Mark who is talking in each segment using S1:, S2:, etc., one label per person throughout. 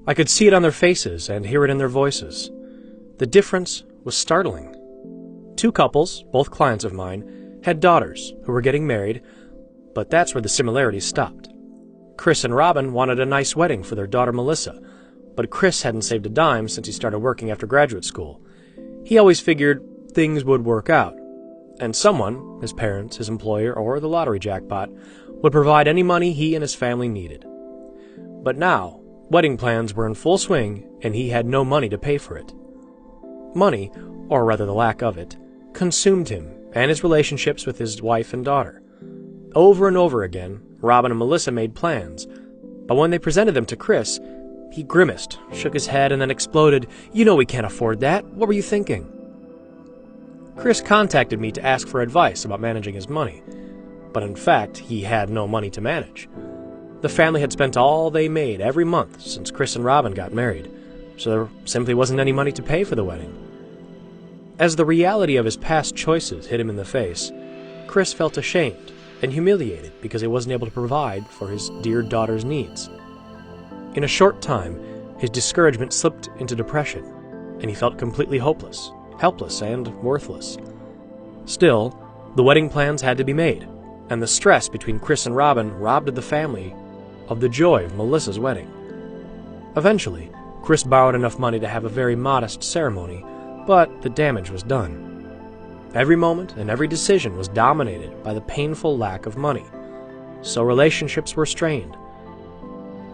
S1: I could see it on their faces and hear it in their voices. The difference was startling. Two couples, both clients of mine, had daughters who were getting married, but that's where the similarities stopped. Chris and Robin wanted a nice wedding for their daughter Melissa, but Chris hadn't saved a dime since he started working after graduate school. He always figured things would work out, and someone, his parents, his employer, or the lottery jackpot, would provide any money he and his family needed. But now, wedding plans were in full swing, and he had no money to pay for it. Money, or rather the lack of it, consumed him and his relationships with his wife and daughter. Over and over again, Robin and Melissa made plans, but when they presented them to Chris, he grimaced, shook his head, and then exploded, "You know we can't afford that. What were you thinking?" Chris contacted me to ask for advice about managing his money, but in fact, he had no money to manage. The family had spent all they made every month since Chris and Robin got married, so there simply wasn't any money to pay for the wedding. As the reality of his past choices hit him in the face, Chris felt ashamed and humiliated because he wasn't able to provide for his dear daughter's needs. In a short time, his discouragement slipped into depression, and he felt completely hopeless, helpless, and worthless. Still, the wedding plans had to be made, and the stress between Chris and Robin robbed the family of the joy of Melissa's wedding. Eventually, Chris borrowed enough money to have a very modest ceremony, but the damage was done. Every moment and every decision was dominated by the painful lack of money, so relationships were strained.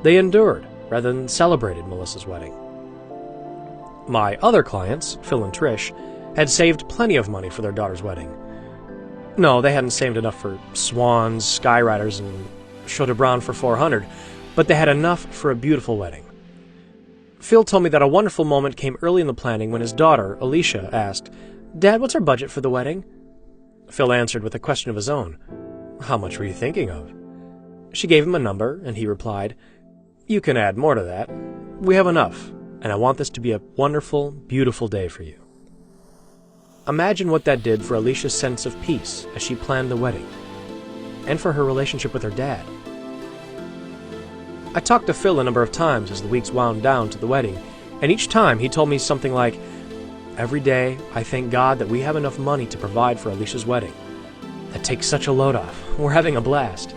S1: They endured rather than celebrated Melissa's wedding. My other clients, Phil and Trish, had saved plenty of money for their daughter's wedding. No, they hadn't saved enough for swans, skyriders, and Chateau Brown for 400, but they had enough for a beautiful wedding. Phil told me that a wonderful moment came early in the planning when his daughter, Alicia, asked, "Dad, what's our budget for the wedding?" Phil answered with a question of his own. "How much were you thinking of?" She gave him a number, and he replied, "You can add more to that. We have enough, and I want this to be a wonderful, beautiful day for you." Imagine what that did for Alicia's sense of peace as she planned the wedding, and for her relationship with her dad. I talked to Phil a number of times as the weeks wound down to the wedding, and each time he told me something like, "Every day I thank God that we have enough money to provide for Alicia's wedding. That takes such a load off. We're having a blast."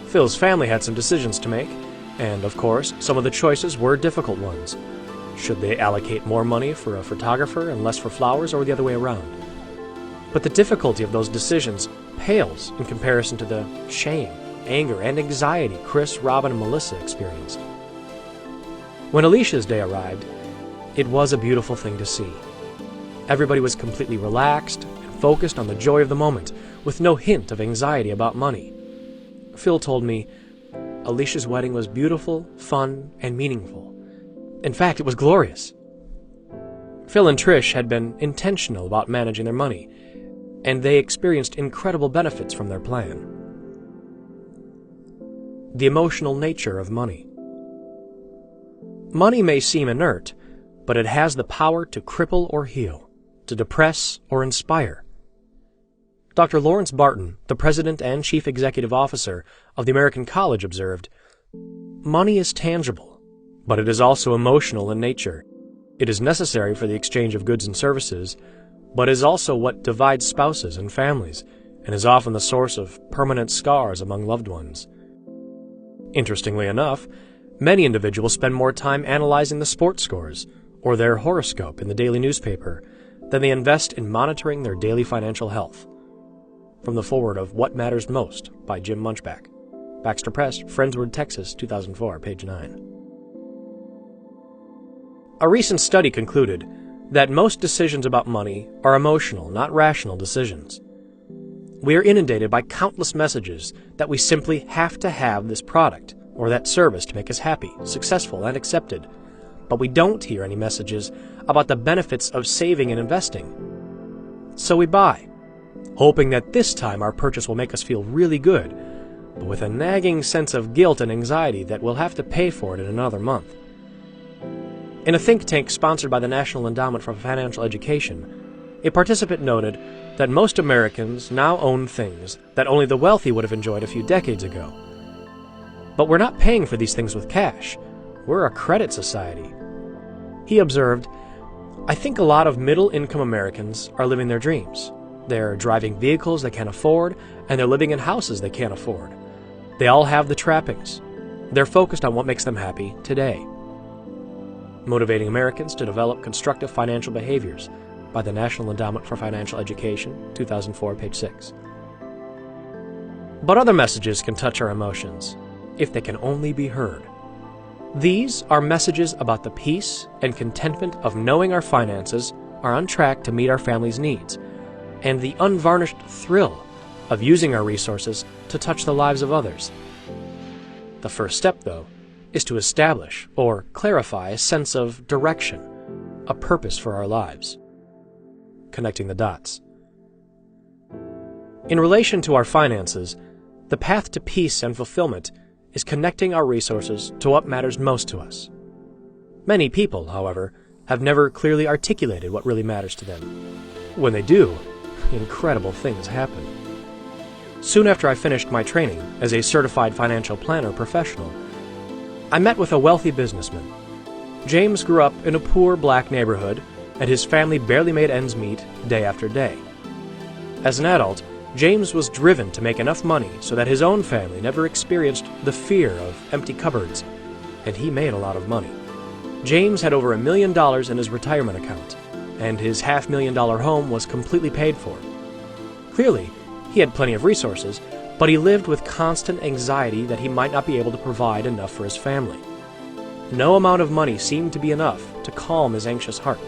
S1: Phil's family had some decisions to make, and of course, some of the choices were difficult ones. Should they allocate more money for a photographer and less for flowers, or the other way around? But the difficulty of those decisions pales in comparison to the shame, anger, and anxiety Chris, Robin, and Melissa experienced. When Alicia's day arrived, it was a beautiful thing to see. Everybody was completely relaxed and focused on the joy of the moment, with no hint of anxiety about money. Phil told me, Alicia's wedding was beautiful, fun, and meaningful. In fact, it was glorious. Phil and Trish had been intentional about managing their money, and they experienced incredible benefits from their plan. The emotional nature of money. Money may seem inert, but it has the power to cripple or heal, to depress or inspire. Dr. Lawrence Barton, the president and chief executive officer of the American College, observed, "Money is tangible, but it is also emotional in nature. It is necessary for the exchange of goods and services, but is also what divides spouses and families, and is often the source of permanent scars among loved ones." Interestingly enough, many individuals spend more time analyzing the sports scores or their horoscope in the daily newspaper than they invest in monitoring their daily financial health. From the foreword of What Matters Most by Jim Munchbach. Baxter Press, Friendswood, Texas, 2004, page 9. A recent study concluded that most decisions about money are emotional, not rational decisions. We are inundated by countless messages that we simply have to have this product or that service to make us happy, successful, and accepted. But we don't hear any messages about the benefits of saving and investing. So we buy, hoping that this time our purchase will make us feel really good, but with a nagging sense of guilt and anxiety that we'll have to pay for it in another month. In a think tank sponsored by the National Endowment for Financial Education, a participant noted that most Americans now own things that only the wealthy would have enjoyed a few decades ago. But we're not paying for these things with cash. we're a credit society. He observed, "I think a lot of middle-income Americans are living their dreams. They're driving vehicles they can't afford, and they're living in houses they can't afford. They all have the trappings. They're focused on what makes them happy today." Motivating Americans to Develop Constructive Financial Behaviors by the National Endowment for Financial Education, 2004, page 6. But other messages can touch our emotions, if they can only be heard. These are messages about the peace and contentment of knowing our finances are on track to meet our family's needs, and the unvarnished thrill of using our resources to touch the lives of others. The first step, though, is to establish or clarify a sense of direction, a purpose for our lives. Connecting the dots. In relation to our finances, the path to peace and fulfillment is connecting our resources to what matters most to us. Many people, however, have never clearly articulated what really matters to them. When they do, incredible things happen. Soon after I finished my training as a certified financial planner professional, I met with a wealthy businessman. James grew up in a poor black neighborhood, and his family barely made ends meet day after day. As an adult, James was driven to make enough money so that his own family never experienced the fear of empty cupboards, and he made a lot of money. James had over $1 million in his retirement account, and his $500,000 home was completely paid for. Clearly, he had plenty of resources, but he lived with constant anxiety that he might not be able to provide enough for his family. No amount of money seemed to be enough to calm his anxious heart,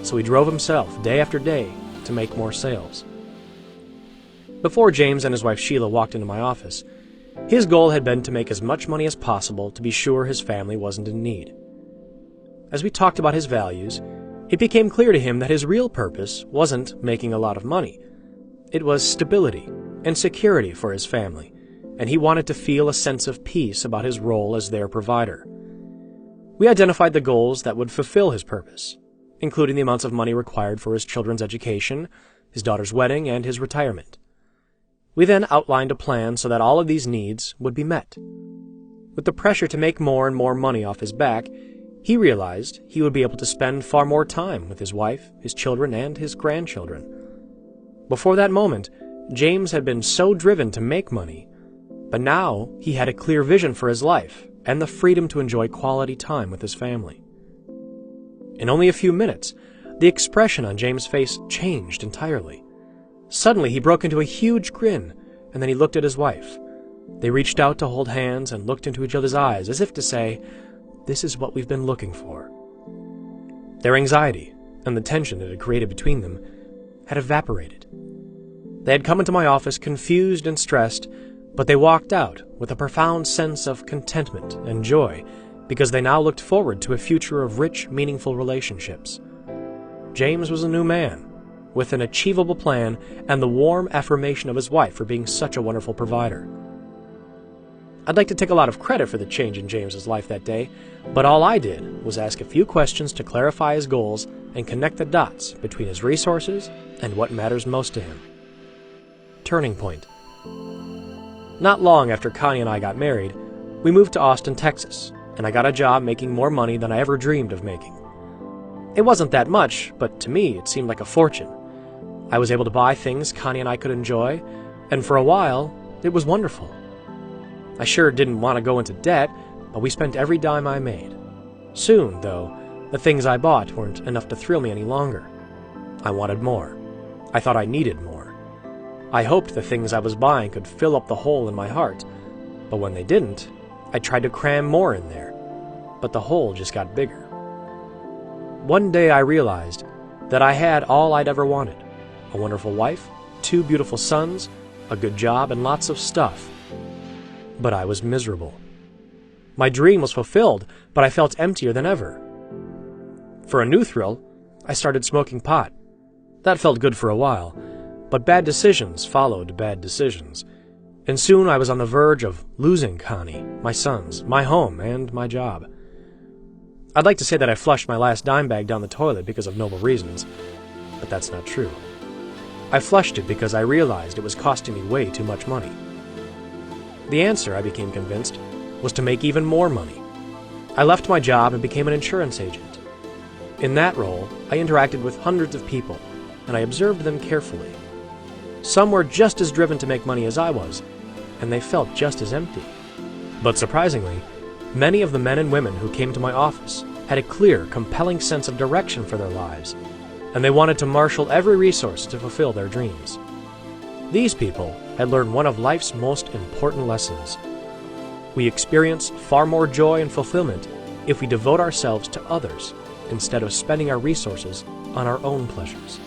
S1: so he drove himself day after day to make more sales. Before James and his wife Sheila walked into my office, his goal had been to make as much money as possible to be sure his family wasn't in need. As we talked about his values, it became clear to him that his real purpose wasn't making a lot of money. It was stability and security for his family, and he wanted to feel a sense of peace about his role as their provider. We identified the goals that would fulfill his purpose, including the amounts of money required for his children's education, his daughter's wedding, and his retirement. We then outlined a plan so that all of these needs would be met. With the pressure to make more and more money off his back, he realized he would be able to spend far more time with his wife, his children, and his grandchildren. Before that moment, James had been so driven to make money, but now he had a clear vision for his life and the freedom to enjoy quality time with his family. In only a few minutes, the expression on James' face changed entirely. Suddenly, he broke into a huge grin, and then he looked at his wife. They reached out to hold hands and looked into each other's eyes, as if to say, "This is what we've been looking for." Their anxiety and the tension that had created between them had evaporated. They had come into my office confused and stressed, but they walked out with a profound sense of contentment and joy because they now looked forward to a future of rich, meaningful relationships. James was a new man, with an achievable plan and the warm affirmation of his wife for being such a wonderful provider. I'd like to take a lot of credit for the change in James's life that day, but all I did was ask a few questions to clarify his goals and connect the dots between his resources and what matters most to him. Turning point. Not long after Connie and I got married, we moved to Austin, Texas, and I got a job making more money than I ever dreamed of making. It wasn't that much, but to me it seemed like a fortune. I was able to buy things Connie and I could enjoy, and for a while, it was wonderful. I sure didn't want to go into debt, but we spent every dime I made. Soon, though, the things I bought weren't enough to thrill me any longer. I wanted more. I thought I needed more. I hoped the things I was buying could fill up the hole in my heart, but when they didn't, I tried to cram more in there, but the hole just got bigger. One day I realized that I had all I'd ever wanted: a wonderful wife, 2 beautiful sons, a good job, and lots of stuff. But I was miserable. My dream was fulfilled, but I felt emptier than ever. For a new thrill, I started smoking pot. That felt good for a while, but bad decisions followed bad decisions, and soon I was on the verge of losing Connie, my sons, my home, and my job. I'd like to say that I flushed my last dime bag down the toilet because of noble reasons, but that's not true. I flushed it because I realized it was costing me way too much money. The answer, I became convinced, was to make even more money. I left my job and became an insurance agent. In that role, I interacted with hundreds of people, and I observed them carefully. Some were just as driven to make money as I was, and they felt just as empty. But surprisingly, many of the men and women who came to my office had a clear, compelling sense of direction for their lives, and they wanted to marshal every resource to fulfill their dreams. These people had learned one of life's most important lessons. We experience far more joy and fulfillment if we devote ourselves to others instead of spending our resources on our own pleasures.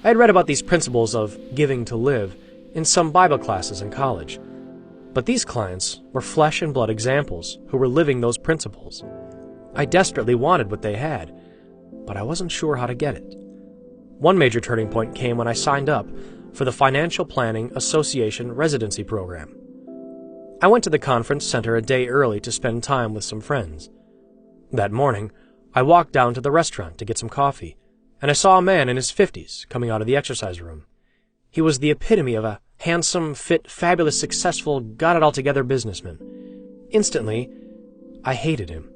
S1: I had read about these principles of giving to live in some Bible classes in college, but these clients were flesh and blood examples who were living those principles. I desperately wanted what they had, but I wasn't sure how to get it. One major turning point came when I signed up for the Financial Planning Association residency program. I went to the conference center a day early to spend time with some friends. That morning, I walked down to the restaurant to get some coffee, and I saw a man in his 50s coming out of the exercise room. He was the epitome of a handsome, fit, fabulous, successful, got-it-all-together businessman. Instantly, I hated him.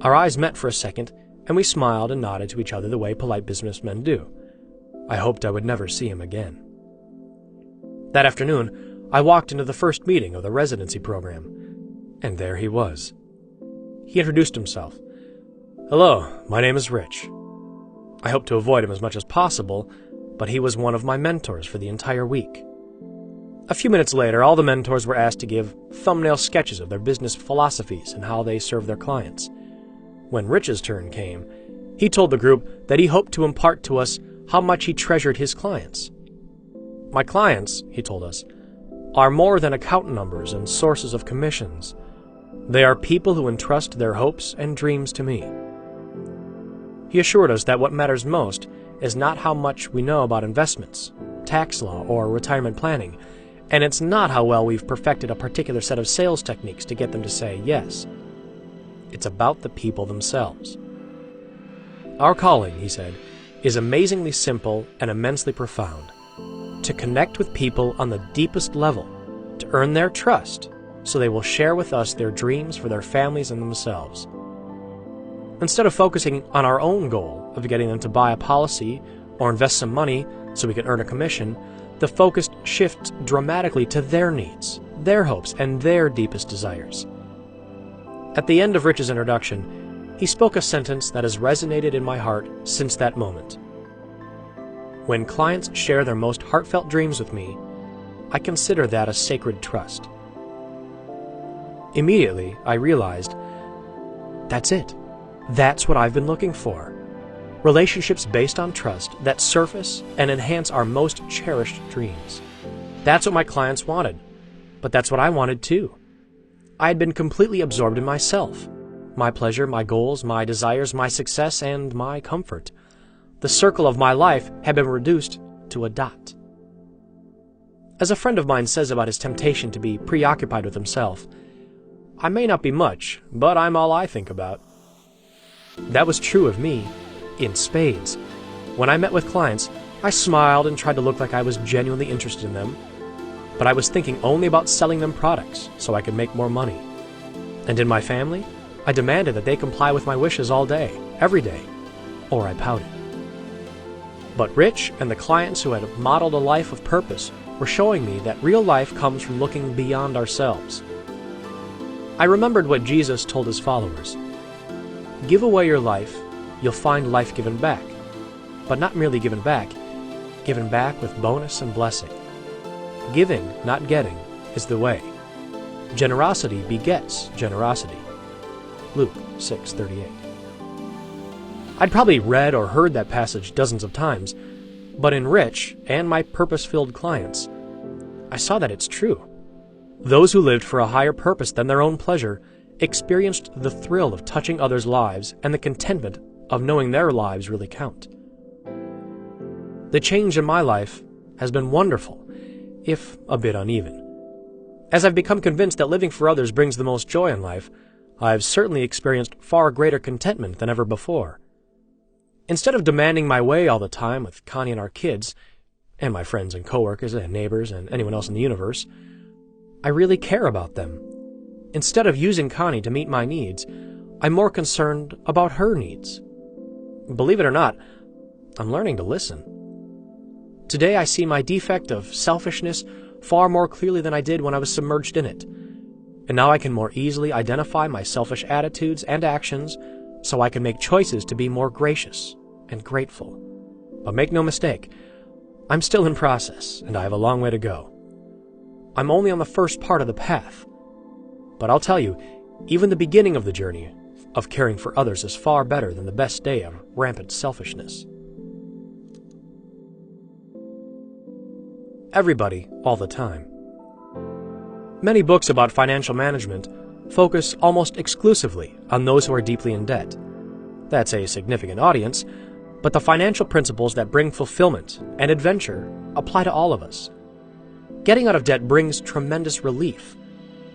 S1: Our eyes met for a second, and we smiled and nodded to each other the way polite businessmen do. I hoped I would never see him again. That afternoon, I walked into the first meeting of the residency program, and there he was. He introduced himself. "Hello, my name is Rich." I hoped to avoid him as much as possible, but he was one of my mentors for the entire week. A few minutes later, all the mentors were asked to give thumbnail sketches of their business philosophies and how they serve their clients. When Rich's turn came, he told the group that he hoped to impart to us how much he treasured his clients. "My clients," he told us, "are more than account numbers and sources of commissions. They are people who entrust their hopes and dreams to me." He assured us that what matters most is not how much we know about investments, tax law, or retirement planning, and it's not how well we've perfected a particular set of sales techniques to get them to say yes. It's about the people themselves. Our calling, he said, is amazingly simple and immensely profound. To connect with people on the deepest level, to earn their trust, so they will share with us their dreams for their families and themselves. Instead of focusing on our own goal of getting them to buy a policy or invest some money so we can earn a commission, the focus shifts dramatically to their needs, their hopes, and their deepest desires. At the end of Rich's introduction, he spoke a sentence that has resonated in my heart since that moment. "When clients share their most heartfelt dreams with me, I consider that a sacred trust." Immediately, I realized, that's it. That's what I've been looking for. Relationships based on trust that surface and enhance our most cherished dreams. That's what my clients wanted, but that's what I wanted too. I had been completely absorbed in myself, my pleasure, my goals, my desires, my success, and my comfort. The circle of my life had been reduced to a dot. As a friend of mine says about his temptation to be preoccupied with himself, I may not be much, but I'm all I think about. That was true of me, in spades. When I met with clients, I smiled and tried to look like I was genuinely interested in them, but I was thinking only about selling them products so I could make more money. And in my family, I demanded that they comply with my wishes all day, every day, or I pouted. But Rich and the clients who had modeled a life of purpose were showing me that real life comes from looking beyond ourselves. I remembered what Jesus told his followers. Give away your life, you'll find life given back. But not merely given back with bonus and blessing. Giving, not getting, is the way. Generosity begets generosity. Luke 6:38. I'd probably read or heard that passage dozens of times, but in Rich and my purpose-filled clients, I saw that it's true. Those who lived for a higher purpose than their own pleasure experienced the thrill of touching others' lives and the contentment of knowing their lives really count. The change in my life has been wonderful, if a bit uneven. As I've become convinced that living for others brings the most joy in life, I've certainly experienced far greater contentment than ever before. Instead of demanding my way all the time with Connie and our kids, and my friends and coworkers and neighbors and anyone else in the universe, I really care about them. Instead of using Connie to meet my needs, I'm more concerned about her needs. Believe it or not, I'm learning to listen. Today I see my defect of selfishness far more clearly than I did when I was submerged in it. And now I can more easily identify my selfish attitudes and actions so I can make choices to be more gracious and grateful. But make no mistake, I'm still in process and I have a long way to go. I'm only on the first part of the path. But I'll tell you, even the beginning of the journey of caring for others is far better than the best day of rampant selfishness. Everybody, all the time. Many books about financial management focus almost exclusively on those who are deeply in debt. That's a significant audience, but the financial principles that bring fulfillment and adventure apply to all of us. Getting out of debt brings tremendous relief,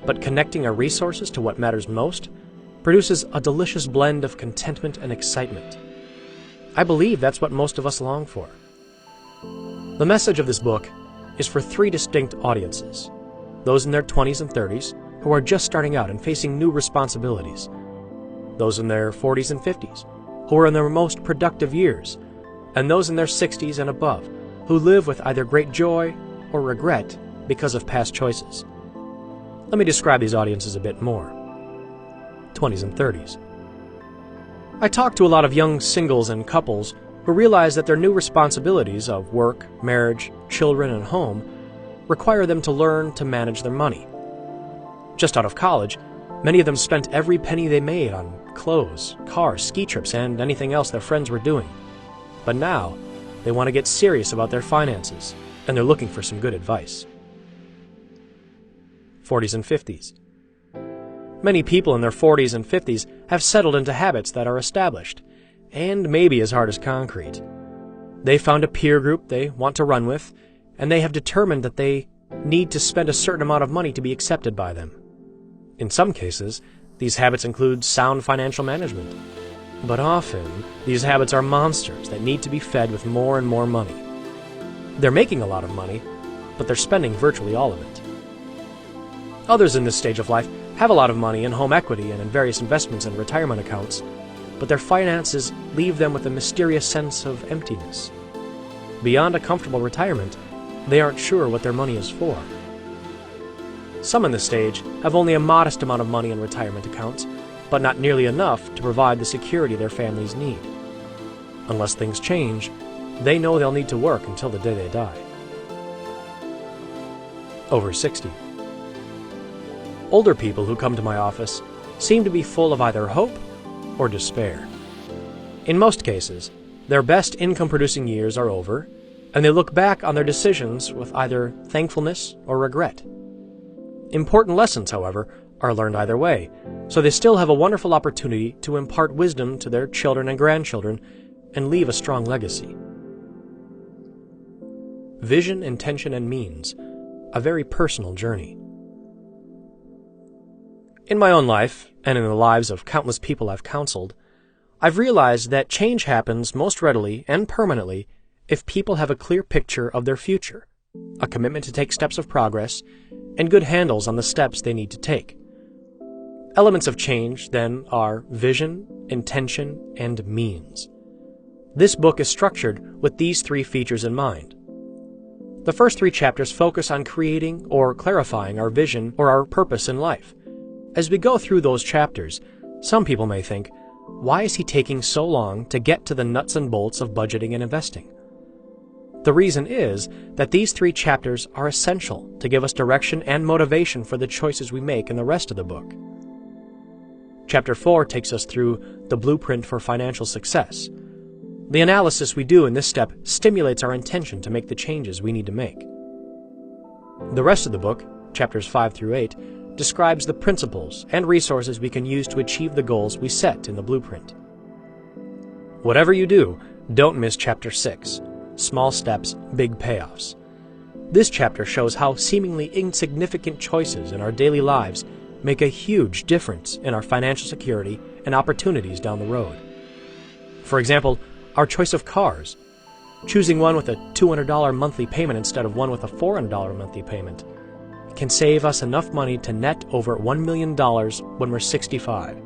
S1: but connecting our resources to what matters most produces a delicious blend of contentment and excitement. I believe that's what most of us long for. The message of this book is for three distinct audiences: those in their 20s and 30s who are just starting out and facing new responsibilities, those in their 40s and 50s who are in their most productive years, and those in their 60s and above who live with either great joy or regret because of past choices. Let me describe these audiences a bit more. 20s and 30s. I talk to a lot of young singles and couples who realize that their new responsibilities of work, marriage, children, and home require them to learn to manage their money. Just out of college, many of them spent every penny they made on clothes, cars, ski trips, and anything else their friends were doing. But now, they want to get serious about their finances, and they're looking for some good advice. 40s and 50s. Many people in their 40s and 50s have settled into habits that are established, and maybe as hard as concrete. They found a peer group they want to run with, and they have determined that they need to spend a certain amount of money to be accepted by them. In some cases, these habits include sound financial management. But often, these habits are monsters that need to be fed with more and more money. They're making a lot of money, but they're spending virtually all of it. Others in this stage of life have a lot of money in home equity and in various investments and retirement accounts, but their finances leave them with a mysterious sense of emptiness. Beyond a comfortable retirement, they aren't sure what their money is for. Some in this stage have only a modest amount of money in retirement accounts, but not nearly enough to provide the security their families need. Unless things change, they know they'll need to work until the day they die. Over 60. Older people who come to my office seem to be full of either hope or despair. In most cases, their best income-producing years are over, and they look back on their decisions with either thankfulness or regret. Important lessons, however, are learned either way, so they still have a wonderful opportunity to impart wisdom to their children and grandchildren and leave a strong legacy. Vision, intention, and means. A very personal journey. In my own life, and in the lives of countless people I've counseled, I've realized that change happens most readily and permanently if people have a clear picture of their future, a commitment to take steps of progress, and good handles on the steps they need to take. Elements of change, then, are vision, intention, and means. This book is structured with these three features in mind. The first three chapters focus on creating or clarifying our vision or our purpose in life. As we go through those chapters, some people may think, why is he taking so long to get to the nuts and bolts of budgeting and investing? The reason is that these three chapters are essential to give us direction and motivation for the choices we make in the rest of the book. Chapter 4 takes us through the blueprint for financial success. The analysis we do in this step stimulates our intention to make the changes we need to make. The rest of the book, chapters 5 through 8, describes the principles and resources we can use to achieve the goals we set in the blueprint. Whatever you do, don't miss Chapter 6, Small Steps, Big Payoffs. This chapter shows how seemingly insignificant choices in our daily lives make a huge difference in our financial security and opportunities down the road. For example, our choice of cars. Choosing one with a $200 monthly payment instead of one with a $400 monthly payment can save us enough money to net over $1 million when we're 65.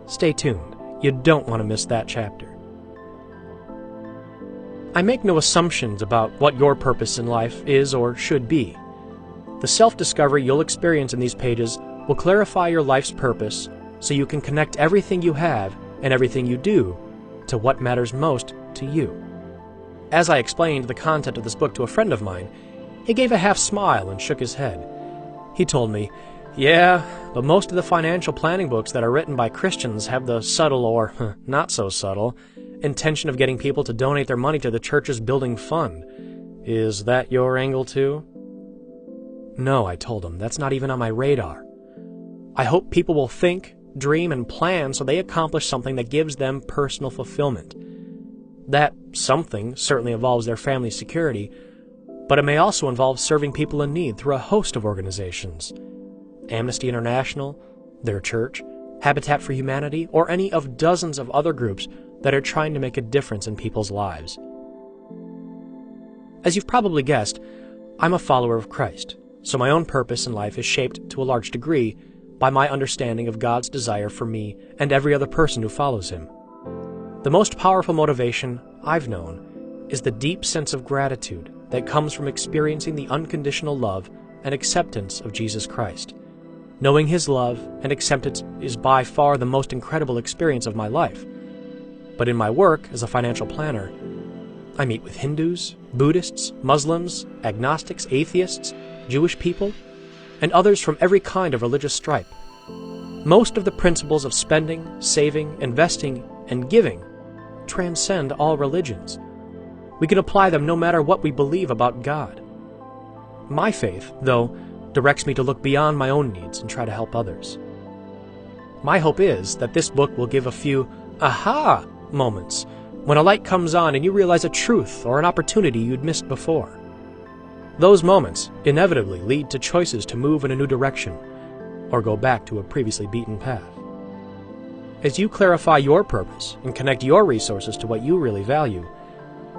S1: Stay tuned. You don't want to miss that chapter. I make no assumptions about what your purpose in life is or should be. The self-discovery you'll experience in these pages will clarify your life's purpose so you can connect everything you have and everything you do to what matters most to you. As I explained the content of this book to a friend of mine, he gave a half smile and shook his head. He told me, "Yeah, but most of the financial planning books that are written by Christians have the subtle or not so subtle intention of getting people to donate their money to the church's building fund. Is that your angle too?" "No," I told him, "that's not even on my radar. I hope people will think, dream, and plan so they accomplish something that gives them personal fulfillment. That something certainly involves their family's security, but it may also involve serving people in need through a host of organizations. Amnesty International, their church, Habitat for Humanity, or any of dozens of other groups that are trying to make a difference in people's lives." As you've probably guessed, I'm a follower of Christ, so my own purpose in life is shaped to a large degree by my understanding of God's desire for me and every other person who follows Him. The most powerful motivation I've known is the deep sense of gratitude that comes from experiencing the unconditional love and acceptance of Jesus Christ. Knowing His love and acceptance is by far the most incredible experience of my life. But in my work as a financial planner, I meet with Hindus, Buddhists, Muslims, agnostics, atheists, Jewish people, and others from every kind of religious stripe. Most of the principles of spending, saving, investing, and giving transcend all religions. We can apply them no matter what we believe about God. My faith, though, directs me to look beyond my own needs and try to help others. My hope is that this book will give a few aha moments when a light comes on and you realize a truth or an opportunity you'd missed before. Those moments inevitably lead to choices to move in a new direction or go back to a previously beaten path. As you clarify your purpose and connect your resources to what you really value,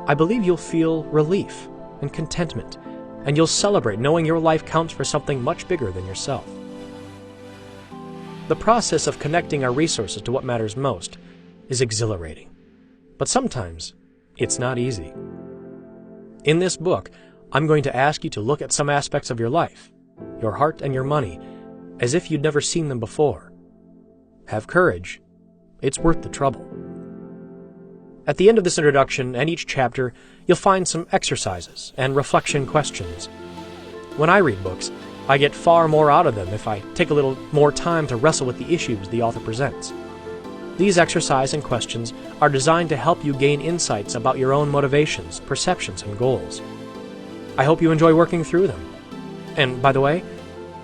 S1: I believe you'll feel relief and contentment, and you'll celebrate knowing your life counts for something much bigger than yourself. The process of connecting our resources to what matters most is exhilarating, but sometimes it's not easy. In this book, I'm going to ask you to look at some aspects of your life, your heart and your money, as if you'd never seen them before. Have courage. It's worth the trouble. At the end of this introduction and each chapter, you'll find some exercises and reflection questions. When I read books, I get far more out of them if I take a little more time to wrestle with the issues the author presents. These exercises and questions are designed to help you gain insights about your own motivations, perceptions, and goals. I hope you enjoy working through them. And, by the way,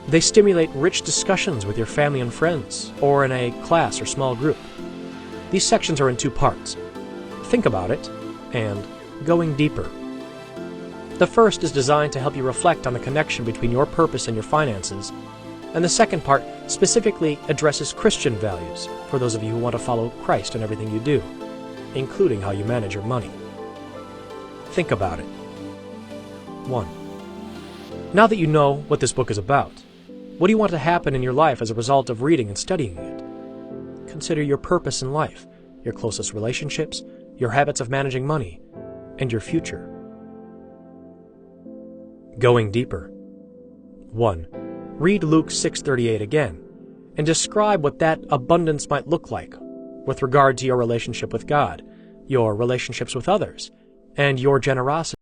S1: they stimulate rich discussions with your family and friends, or in a class or small group. These sections are in 2 parts. Think about it, and going deeper. The first is designed to help you reflect on the connection between your purpose and your finances, and the second part specifically addresses Christian values for those of you who want to follow Christ in everything you do, including how you manage your money. Think about it. 1. Now that you know what this book is about, what do you want to happen in your life as a result of reading and studying it? Consider your purpose in life, your closest relationships, your habits of managing money, and your future. Going deeper. 1. Read Luke 6:38 again, and describe what that abundance might look like with regard to your relationship with God, your relationships with others, and your generosity.